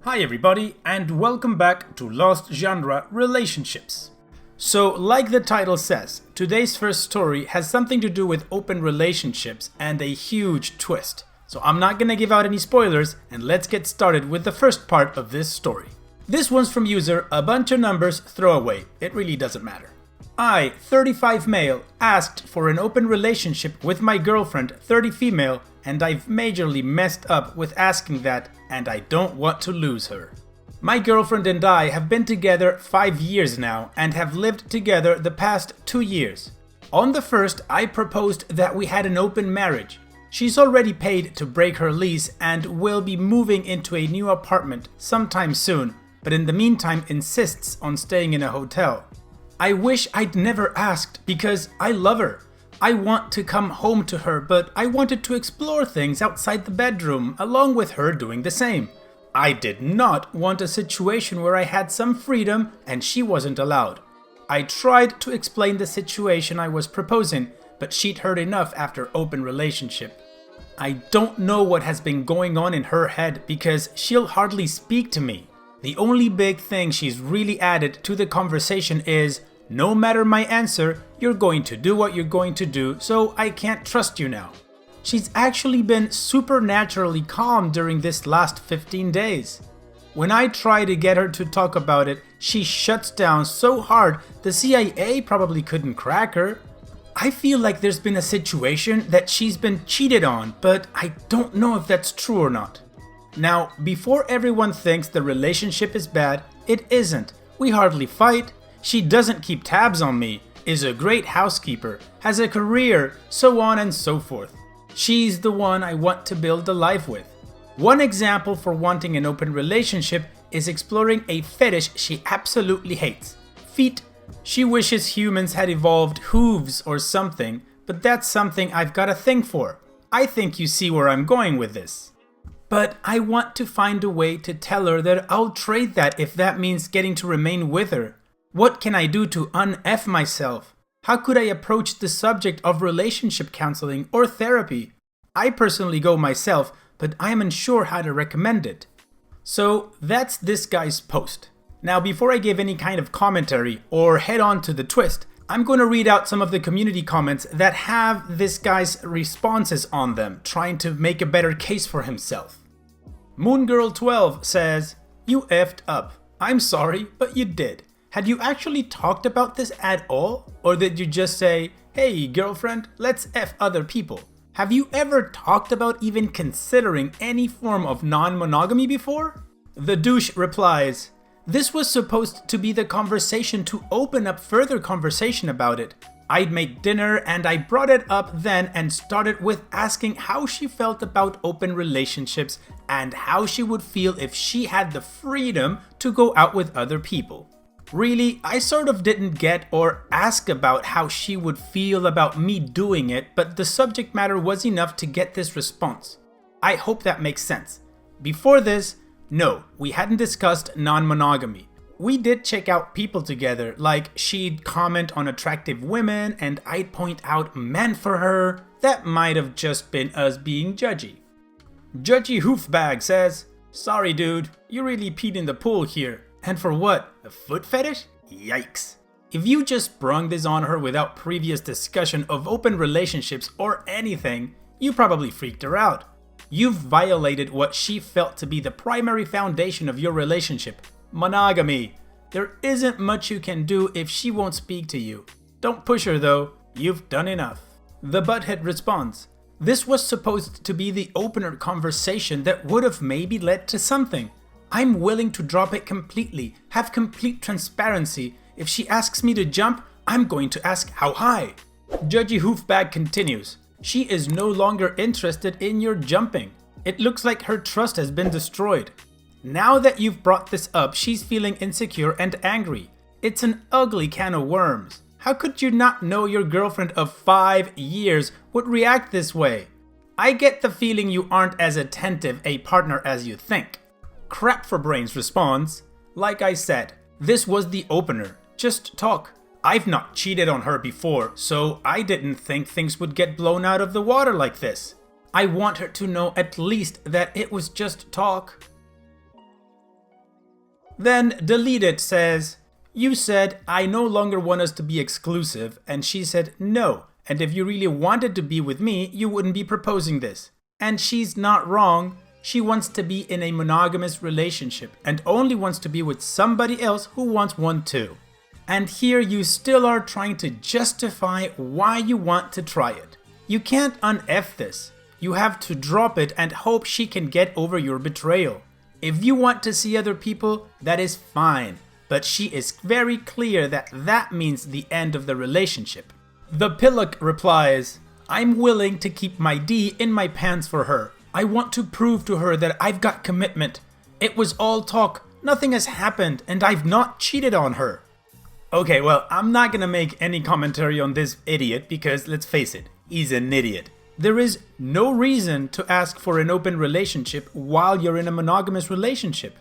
Hi everybody, and welcome back to Lost Genre Relationships. So, like the title says, today's first story has something to do with open relationships and a huge twist. So I'm not gonna give out any spoilers, and let's get started with the first part of this story. This one's from user a bunch of numbers throwaway. It really doesn't matter. I, 35 male, asked for an open relationship with my girlfriend, 30 female, and I've majorly messed up with asking that, and I don't want to lose her. My girlfriend and I have been together 5 years now and have lived together the past 2 years. On the first, I proposed that we had an open marriage. She's already paid to break her lease and will be moving into a new apartment sometime soon, but in the meantime insists on staying in a hotel. I wish I'd never asked because I love her. I want to come home to her, but I wanted to explore things outside the bedroom along with her doing the same. I did not want a situation where I had some freedom and she wasn't allowed. I tried to explain the situation I was proposing, but she'd heard enough after open relationship. I don't know what has been going on in her head because she'll hardly speak to me. The only big thing she's really added to the conversation is, no matter my answer, you're going to do what you're going to do, so I can't trust you now. She's actually been supernaturally calm during this last 15 days. When I try to get her to talk about it, she shuts down so hard the CIA probably couldn't crack her. I feel like there's been a situation that she's been cheated on, but I don't know if that's true or not. Now, before everyone thinks the relationship is bad, it isn't. We hardly fight. She doesn't keep tabs on me, is a great housekeeper, has a career, so on and so forth. She's the one I want to build a life with. One example for wanting an open relationship is exploring a fetish she absolutely hates: feet. She wishes humans had evolved hooves or something, but that's something I've got a thing for. I think you see where I'm going with this. But I want to find a way to tell her that I'll trade that if that means getting to remain with her. What can I do to un-F myself? How could I approach the subject of relationship counseling or therapy? I personally go myself, but I'm unsure how to recommend it. So that's this guy's post. Now, before I give any kind of commentary or head on to the twist, I'm going to read out some of the community comments that have this guy's responses on them, trying to make a better case for himself. Moongirl12 says, "You effed up. I'm sorry, but you did. Had you actually talked about this at all? Or did you just say, hey girlfriend, let's F other people? Have you ever talked about even considering any form of non-monogamy before?" The douche replies, "This was supposed to be the conversation to open up further conversation about it. I'd make dinner and I brought it up then and started with asking how she felt about open relationships and how she would feel if she had the freedom to go out with other people. Really, I sort of didn't get or ask about how she would feel about me doing it, but the subject matter was enough to get this response. I hope that makes sense. Before this, no, we hadn't discussed non-monogamy. We did check out people together, like she'd comment on attractive women and I'd point out men for her. That might have just been us being judgy." Judgy Hoofbag says, "Sorry dude, you really peed in the pool here. And for what? A foot fetish? Yikes. If you just sprung this on her without previous discussion of open relationships or anything, you probably freaked her out. You've violated what she felt to be the primary foundation of your relationship: monogamy. There isn't much you can do if she won't speak to you. Don't push her though, you've done enough." The butthead responds, "This was supposed to be the opener conversation that would have maybe led to something. I'm willing to drop it completely, have complete transparency. If she asks me to jump, I'm going to ask how high." Judgy Hoofbag continues, "She is no longer interested in your jumping. It looks like her trust has been destroyed. Now that you've brought this up, she's feeling insecure and angry. It's an ugly can of worms. How could you not know your girlfriend of 5 years would react this way? I get the feeling you aren't as attentive a partner as you think." Crap for Brains responds, "Like I said, this was the opener. Just talk. I've not cheated on her before, so I didn't think things would get blown out of the water like this. I want her to know at least that it was just talk." Then deleted says, "You said I no longer want us to be exclusive," and she said no, and if you really wanted to be with me, you wouldn't be proposing this. And she's not wrong. She wants to be in a monogamous relationship and only wants to be with somebody else who wants one too. And here you still are trying to justify why you want to try it. You can't un-F this. You have to drop it and hope she can get over your betrayal. If you want to see other people, that is fine. But she is very clear that that means the end of the relationship. The Pillock replies, "I'm willing to keep my D in my pants for her. I want to prove to her that I've got commitment. It was all talk, nothing has happened, and I've not cheated on her." Okay, well, I'm not gonna make any commentary on this idiot because, let's face it, he's an idiot. There is no reason to ask for an open relationship while you're in a monogamous relationship.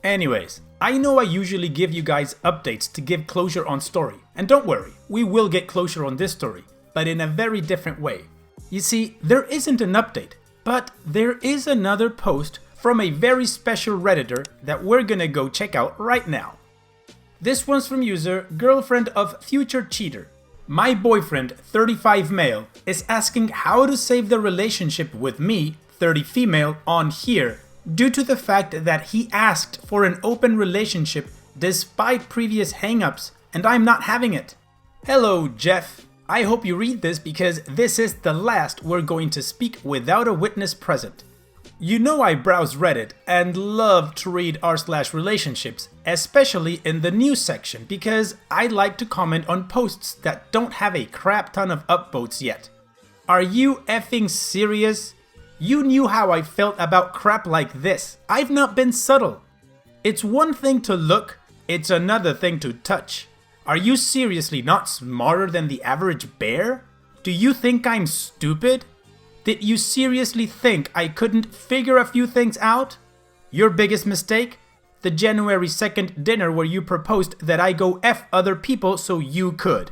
Anyways, I know I usually give you guys updates to give closure on story. And don't worry, we will get closure on this story, but in a very different way. You see, there isn't an update, but there is another post from a very special Redditor that we're gonna go check out right now. This one's from user girlfriend of future cheater. "My boyfriend, 35 male, is asking how to save the relationship with me, 30 female, on here due to the fact that he asked for an open relationship despite previous hangups and I'm not having it." Hello, Jeff. I hope you read this because this is the last we're going to speak without a witness present. You know I browse Reddit and love to read r/relationships, especially in the news section because I like to comment on posts that don't have a crap ton of upvotes yet. Are you effing serious? You knew how I felt about crap like this. I've not been subtle. It's one thing to look, it's another thing to touch. Are you seriously not smarter than the average bear? Do you think I'm stupid? Did you seriously think I couldn't figure a few things out? Your biggest mistake? The January 2nd dinner where you proposed that I go F other people so you could.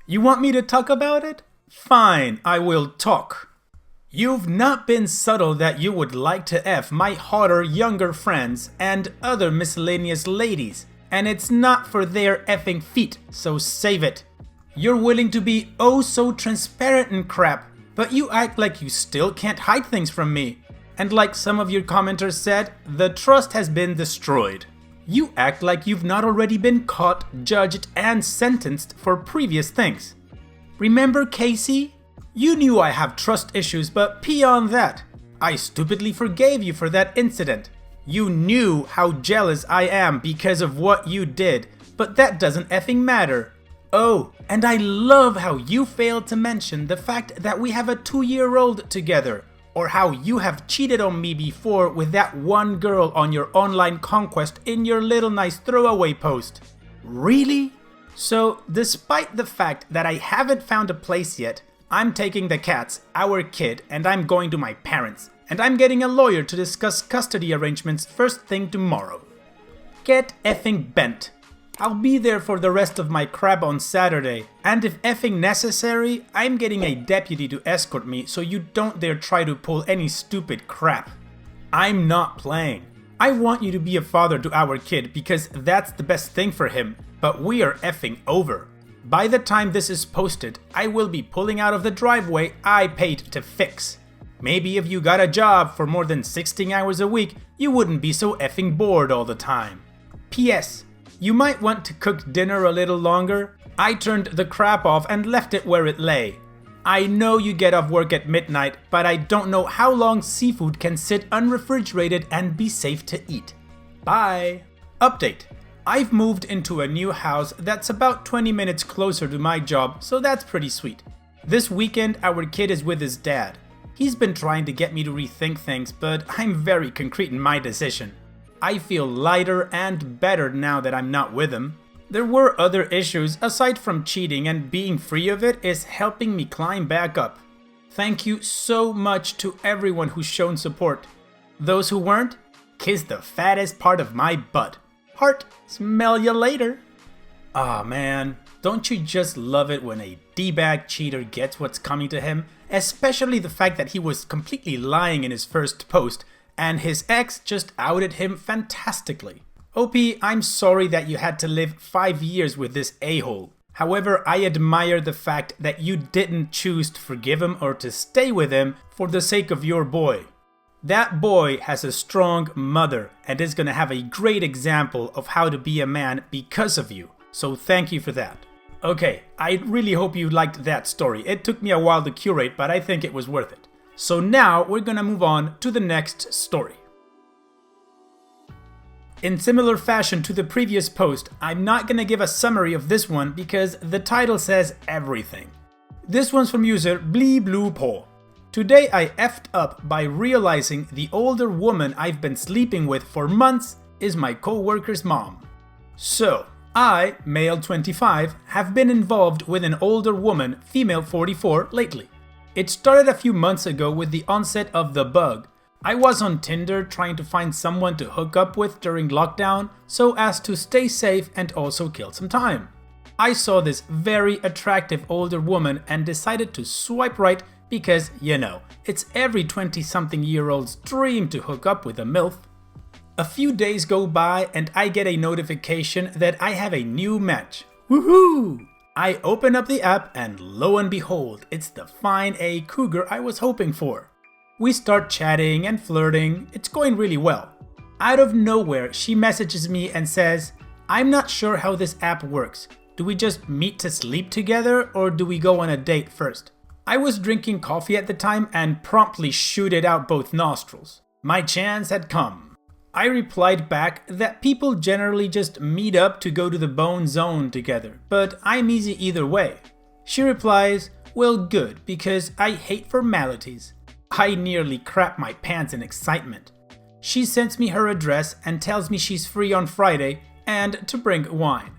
You want me to talk about it? Fine, I will talk. You've not been subtle that you would like to F my hotter younger friends and other miscellaneous ladies, and it's not for their effing feet, so save it. You're willing to be oh so transparent and crap, but you act like you still can't hide things from me. And like some of your commenters said, the trust has been destroyed. You act like you've not already been caught, judged, and sentenced for previous things. Remember Casey? You knew I have trust issues, but beyond that, I stupidly forgave you for that incident. You knew how jealous I am because of what you did, but that doesn't effing matter. Oh, and I love how you failed to mention the fact that we have a 2-year-old together, or how you have cheated on me before with that one girl on your online conquest in your little nice throwaway post. Really? So, despite the fact that I haven't found a place yet, I'm taking the cats, our kid, and I'm going to my parents, and I'm getting a lawyer to discuss custody arrangements first thing tomorrow. Get effing bent. I'll be there for the rest of my crap on Saturday, and if effing necessary, I'm getting a deputy to escort me so you don't dare try to pull any stupid crap. I'm not playing. I want you to be a father to our kid because that's the best thing for him, but we are effing over. By the time this is posted, I will be pulling out of the driveway I paid to fix. Maybe if you got a job for more than 16 hours a week, you wouldn't be so effing bored all the time. P.S. You might want to cook dinner a little longer. I turned the crap off and left it where it lay. I know you get off work at midnight, but I don't know how long seafood can sit unrefrigerated and be safe to eat. Bye. Update. I've moved into a new house that's about 20 minutes closer to my job, so that's pretty sweet. This weekend, our kid is with his dad. He's been trying to get me to rethink things, but I'm very concrete in my decision. I feel lighter and better now that I'm not with him. There were other issues aside from cheating, and being free of it is helping me climb back up. Thank you so much to everyone who's shown support. Those who weren't, kiss the fattest part of my butt. Heart, smell ya later. Aw man, don't you just love it when a D-bag cheater gets what's coming to him? Especially the fact that he was completely lying in his first post, and his ex just outed him fantastically. OP, I'm sorry that you had to live 5 years with this a-hole. However, I admire the fact that you didn't choose to forgive him or to stay with him for the sake of your boy. That boy has a strong mother and is gonna have a great example of how to be a man because of you. So thank you for that. Okay, I really hope you liked that story. It took me a while to curate, but I think it was worth it. So now we're gonna move on to the next story. In similar fashion to the previous post, I'm not gonna give a summary of this one because the title says everything. This one's from user BleeBluePaw. Today I effed up by realizing the older woman I've been sleeping with for months is my co-worker's mom. So, I, male 25, have been involved with an older woman, female 44, lately. It started a few months ago with the onset of the bug. I was on Tinder trying to find someone to hook up with during lockdown so as to stay safe and also kill some time. I saw this very attractive older woman and decided to swipe right because, you know, it's every 20-something-year-old's dream to hook up with a MILF. A few days go by and I get a notification that I have a new match. Woohoo! I open up the app and lo and behold, it's the fine A cougar I was hoping for. We start chatting and flirting, it's going really well. Out of nowhere, she messages me and says, I'm not sure how this app works. Do we just meet to sleep together or do we go on a date first? I was drinking coffee at the time and promptly shooted out both nostrils. My chance had come. I replied back that people generally just meet up to go to the bone zone together, but I'm easy either way. She replies, well good, because I hate formalities. I nearly crap my pants in excitement. She sends me her address and tells me she's free on Friday and to bring wine.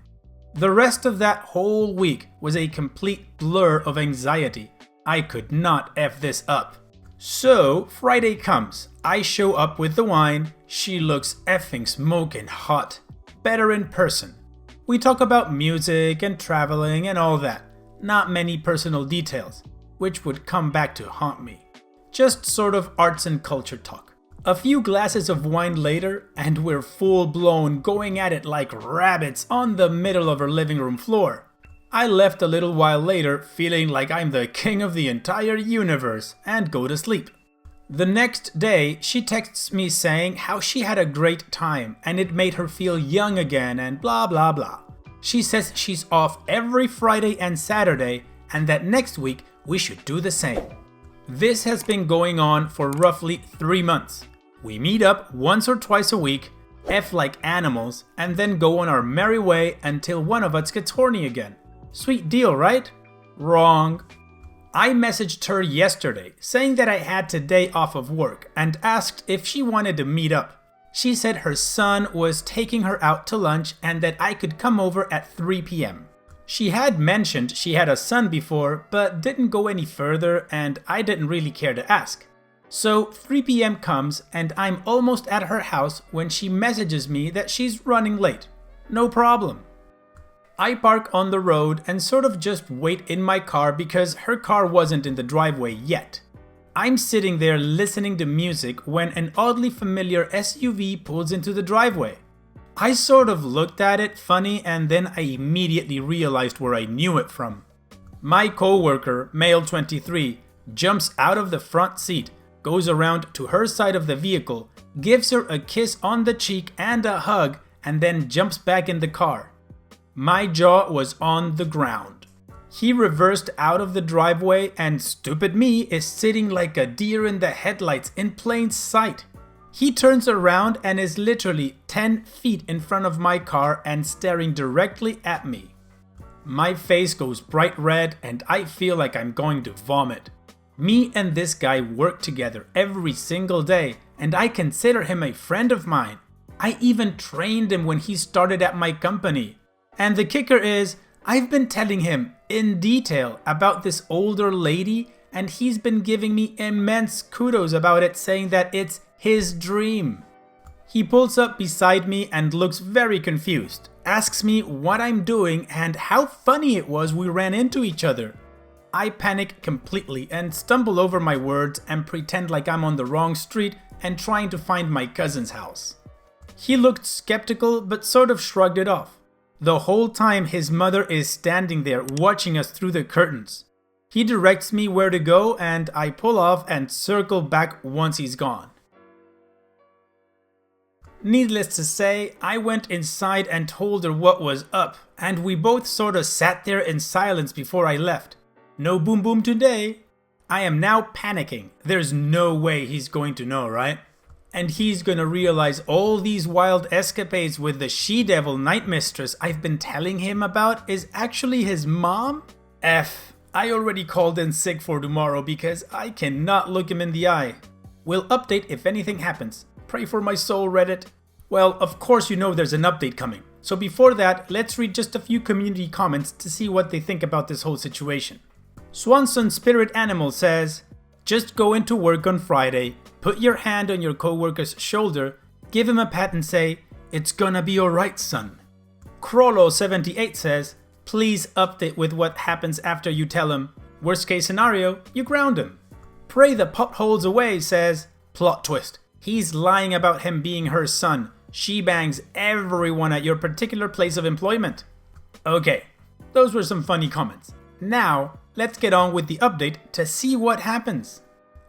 The rest of that whole week was a complete blur of anxiety. I could not F this up. So, Friday comes. I show up with the wine. She looks effing smoking hot. Better in person. We talk about music and traveling and all that. Not many personal details, which would come back to haunt me. Just sort of arts and culture talk. A few glasses of wine later, and we're full blown going at it like rabbits on the middle of her living room floor. I left a little while later feeling like I'm the king of the entire universe and go to sleep. The next day, she texts me saying how she had a great time and it made her feel young again and blah blah blah. She says she's off every Friday and Saturday and that next week we should do the same. This has been going on for roughly 3 months. We meet up once or twice a week, F like animals, and then go on our merry way until one of us gets horny again. Sweet deal, right? Wrong. I messaged her yesterday saying that I had today off of work and asked if she wanted to meet up. She said her son was taking her out to lunch and that I could come over at 3 p.m. She had mentioned she had a son before, but didn't go any further and I didn't really care to ask. So 3 p.m. comes and I'm almost at her house when she messages me that she's running late. No problem. I park on the road and sort of just wait in my car because her car wasn't in the driveway yet. I'm sitting there listening to music when an oddly familiar SUV pulls into the driveway. I sort of looked at it funny and then I immediately realized where I knew it from. My coworker, male 23, jumps out of the front seat, goes around to her side of the vehicle, gives her a kiss on the cheek and a hug, and then jumps back in the car. My jaw was on the ground. He reversed out of the driveway and stupid me is sitting like a deer in the headlights in plain sight. He turns around and is literally 10 feet in front of my car and staring directly at me. My face goes bright red and I feel like I'm going to vomit. Me and this guy work together every single day and I consider him a friend of mine. I even trained him when he started at my company. And the kicker is, I've been telling him in detail about this older lady and he's been giving me immense kudos about it, saying that it's his dream. He pulls up beside me and looks very confused, asks me what I'm doing and how funny it was we ran into each other. I panic completely and stumble over my words and pretend like I'm on the wrong street and trying to find my cousin's house. He looked skeptical but sort of shrugged it off. The whole time his mother is standing there watching us through the curtains. He directs me where to go and I pull off and circle back once he's gone. Needless to say, I went inside and told her what was up, and we both sort of sat there in silence before I left. No boom boom today. I am now panicking. There's no way he's going to know, right? And he's gonna realize all these wild escapades with the she-devil night mistress I've been telling him about is actually his mom? F. I already called in sick for tomorrow because I cannot look him in the eye. We'll update if anything happens. Pray for my soul, Reddit. Well, of course you know there's an update coming. So before that, let's read just a few community comments to see what they think about this whole situation. Swanson Spirit Animal says, just go into work on Friday, put your hand on your coworker's shoulder, give him a pat and say, it's gonna be alright, son. Crollo78 says, please update with what happens after you tell him. Worst case scenario, you ground him. Pray the potholes away says, plot twist. He's lying about him being her son. She bangs everyone at your particular place of employment. Okay, those were some funny comments. Now, let's get on with the update to see what happens.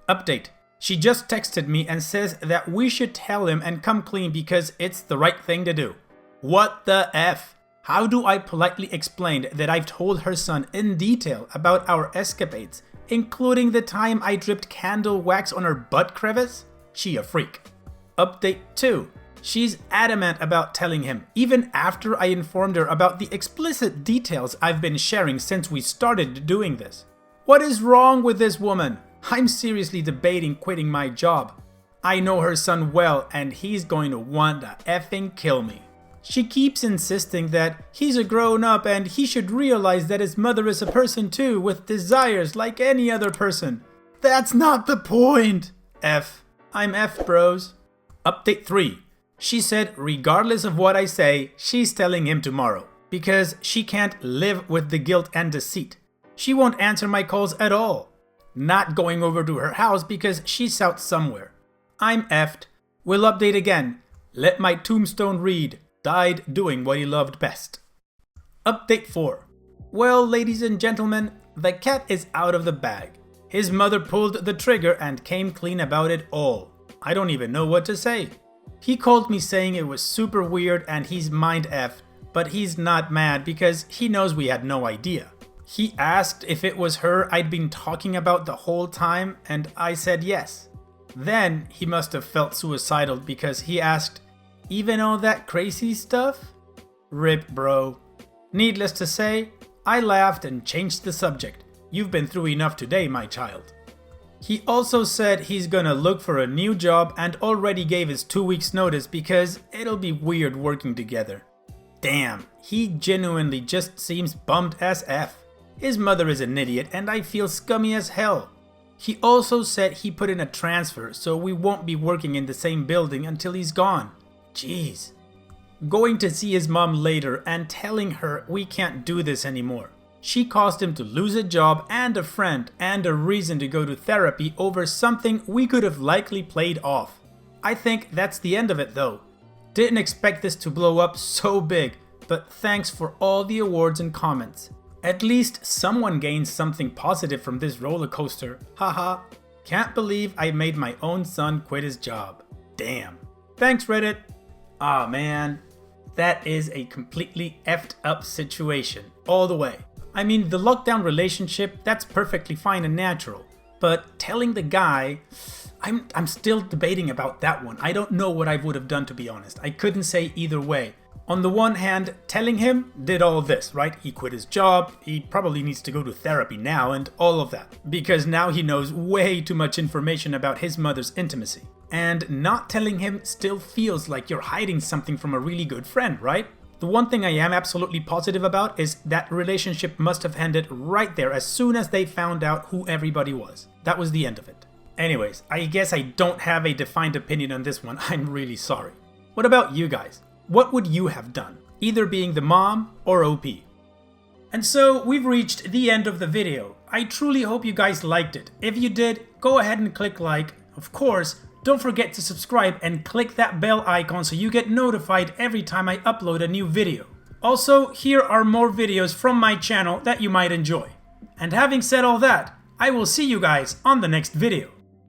Update. She just texted me and says that we should tell him and come clean because it's the right thing to do. What the F? How do I politely explain that I've told her son in detail about our escapades, including the time I dripped candle wax on her butt crevice? She a freak. Update 2. She's adamant about telling him, even after I informed her about the explicit details I've been sharing since we started doing this. What is wrong with this woman? I'm seriously debating quitting my job. I know her son well and he's going to want to effing kill me. She keeps insisting that he's a grown-up and he should realize that his mother is a person too with desires like any other person. That's not the point! F. I'm F, bros. Update 3. She said regardless of what I say, she's telling him tomorrow. Because she can't live with the guilt and deceit. She won't answer my calls at all. Not going over to her house because she's out somewhere. I'm effed. We'll update again. Let my tombstone read. Died doing what he loved best. Update 4. Well, ladies and gentlemen, the cat is out of the bag. His mother pulled the trigger and came clean about it all. I don't even know what to say. He called me saying it was super weird and he's mind effed, but he's not mad because he knows we had no idea. He asked if it was her I'd been talking about the whole time and I said yes. Then he must have felt suicidal because he asked, even all that crazy stuff? Rip, bro. Needless to say, I laughed and changed the subject. You've been through enough today, my child. He also said he's gonna look for a new job and already gave his 2 weeks notice because it'll be weird working together. Damn, he genuinely just seems bummed as F. His mother is an idiot and I feel scummy as hell. He also said he put in a transfer so we won't be working in the same building until he's gone. Jeez. Going to see his mom later and telling her we can't do this anymore. She caused him to lose a job and a friend and a reason to go to therapy over something we could have likely played off. I think that's the end of it though. Didn't expect this to blow up so big, but thanks for all the awards and comments. At least someone gains something positive from this roller coaster. Haha. Can't believe I made my own son quit his job. Damn. Thanks, Reddit. Aw, man. That is a completely effed up situation. All the way. I mean, the lockdown relationship, that's perfectly fine and natural. But telling the guy, I'm still debating about that one. I don't know what I would have done, to be honest. I couldn't say either way. On the one hand, telling him did all this, right? He quit his job, he probably needs to go to therapy now and all of that. Because now he knows way too much information about his mother's intimacy. And not telling him still feels like you're hiding something from a really good friend, right? The one thing I am absolutely positive about is that relationship must have ended right there as soon as they found out who everybody was. That was the end of it. Anyways, I guess I don't have a defined opinion on this one. I'm really sorry. What about you guys? What would you have done? Either being the mom or OP. And so we've reached the end of the video. I truly hope you guys liked it. If you did, go ahead and click like. Of course, Don't forget to subscribe and click that bell icon so you get notified every time I upload a new video. Also, here are more videos from my channel that you might enjoy. And having said all that, I will see you guys on the next video.